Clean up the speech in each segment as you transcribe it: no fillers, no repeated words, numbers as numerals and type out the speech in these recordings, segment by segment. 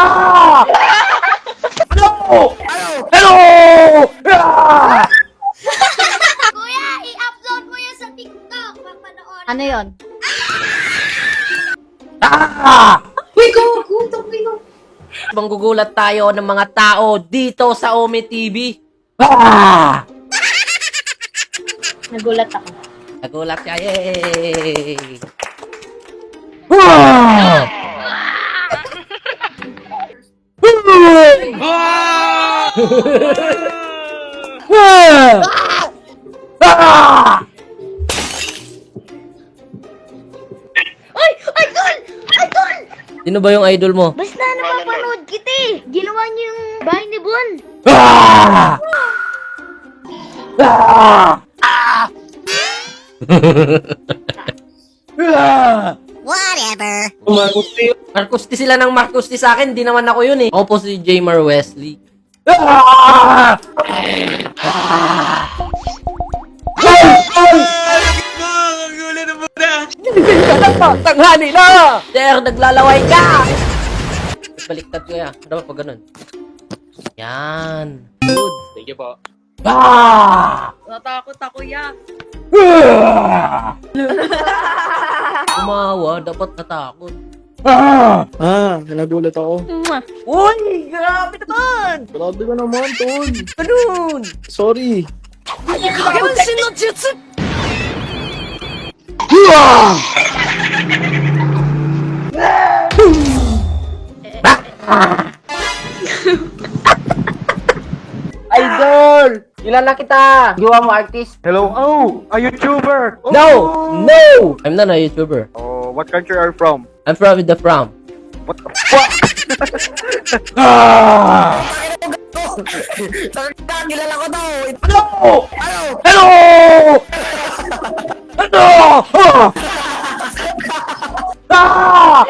Ah! Hello! Hello! Ah! Kuya, i-upload mo yan sa TikTok. Papanood. Ano yon? Ah! Manggugulat tayo ng mga tao dito sa Ome TV. Ah! Nagulat ako. Nagulat siya, yay! Ah! Ah! Ay! Idol! Idol! Sino ba yung idol mo? Basta napapanood kita eh. Ginawa niyo yung bahay ni Bon. Ah! Ah! Ah! Whatever. Marcusti sila ng Marcusti sa akin, di naman ako yun eh. Ako po si Jamer Wesley. Ah! Tanghani na! Sir, naglalaway ka! Baliktad ko yan. Ano ba pag ganun? Yan. Good. Thank you po. Ah! Natakot ako ya. Ah! Kumawa, dapat natakot. Ah! Nagulat ako. Uy! Grabe naman! Grabe ka naman, tol. Ganun! Sorry. Kamansin no jutsu! Ah! Idol! Kilala kita! Gawa mo artist? Hello. Oh, a YouTuber. Oh. No! No! I'm not a YouTuber. Oh, what country are you from? I'm from the from. What the fuck? Ah! Kilala ko daw! Hello! Hello! Hello! Ah!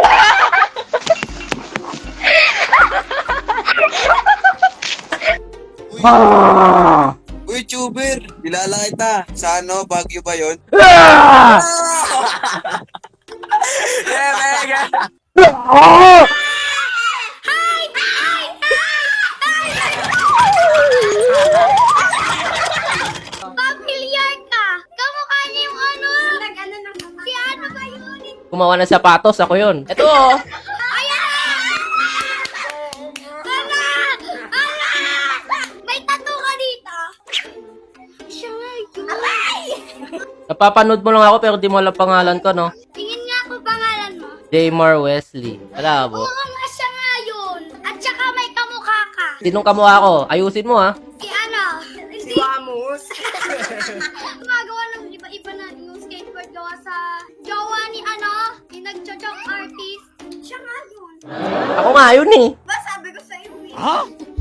Ah! YouTuber, kilala kita. Sa ano, Baguio ba yun? Ah! Ah! Familiar ka. Kamukha niya yung ano. Si ano ba yun? Gumawa ng sapatos, ako yun. Ito oh! Ala! Ala! May tattoo ka dito. Siya nga yun. Alay! Napapanood mo lang ako pero di mo alam pangalan ko, no? Tingin nga ako pangalan mo. Jamer Wesley. Wala Oo po. nga, siya nga yun. At saka may kamukha ka. Sinong kamukha ko? Ayusin mo, ha? Si ano? Si Vamos. Gumagawa ng iba-iba na yung skateboard gawa sa jowa ni ano? Yung nag-chok artist. Siya nga yun. Ako nga yun, eh. Ba, sabi ko sa iyo eh.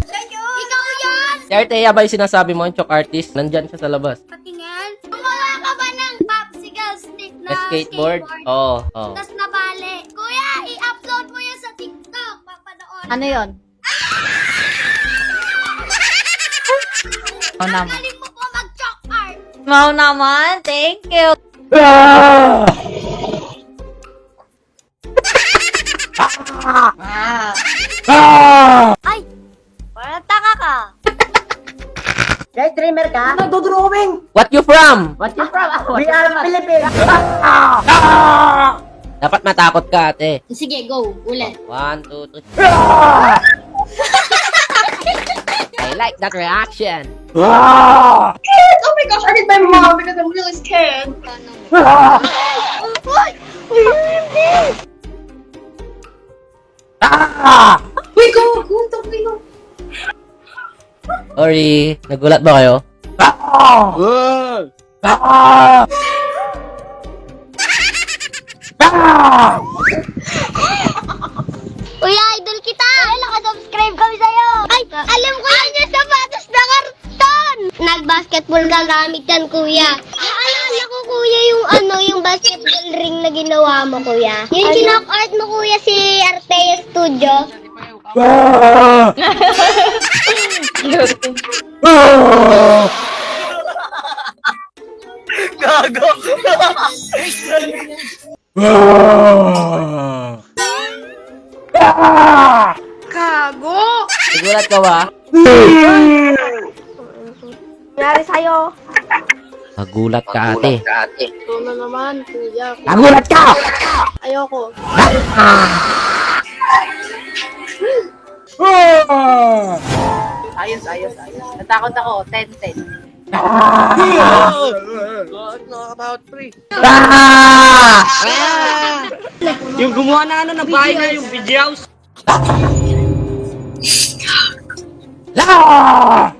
Siya yun. Ikaw yun. Si Artea ba yung sinasabi mo, yung chok artist? Nandyan siya sa labas. Patingin. Gumawa ka ba ng popsicle stick na Na skateboard? Oo, oo. Tapos nabali. Kuya, i-upload mo yun sa TikTok. Papanood. Ano yon? Oh naman. Galing mo po mag-chalk art. Wow naman. Thank you. Ah! Ah. Ah! Ay! Parang taka ka. Guys, streamer ka? Nagdodrawing. What you from? What you from? We are Philippines. Ah! Dapat matakot ka, ate. Sige, go. Ulit. 1, 2, 3. Ah! I like that reaction. Ah! Oh my gosh, I did my mom because I'm really scared. Ah! Ah! Wait, go, talk, go. Sorry, nagulat ba kayo? Ah! Ah! Ah! Kuya, idol kita! Ay, nakasubscribe kami sa'yo! Ay, alam ko yan yung sapatos na karton! Nag-basketball ka gamit yan, kuya. Naalala ko, kuya, yung yung basketball ring na ginawa mo, kuya. Yung chinok art mo, kuya, si Artea Studio. Ah! Ah! Gago! Ah! Ah! Nagulat ka ba? Nangyari sa'yo. Nagulat ka, ate. Ito na naman, kuya. Nagulat ka! Ayoko. Ayos. Natakot ako. 10-10. Nakakatakot, pre. Yung gumawa na ng bahay na yung video house. La!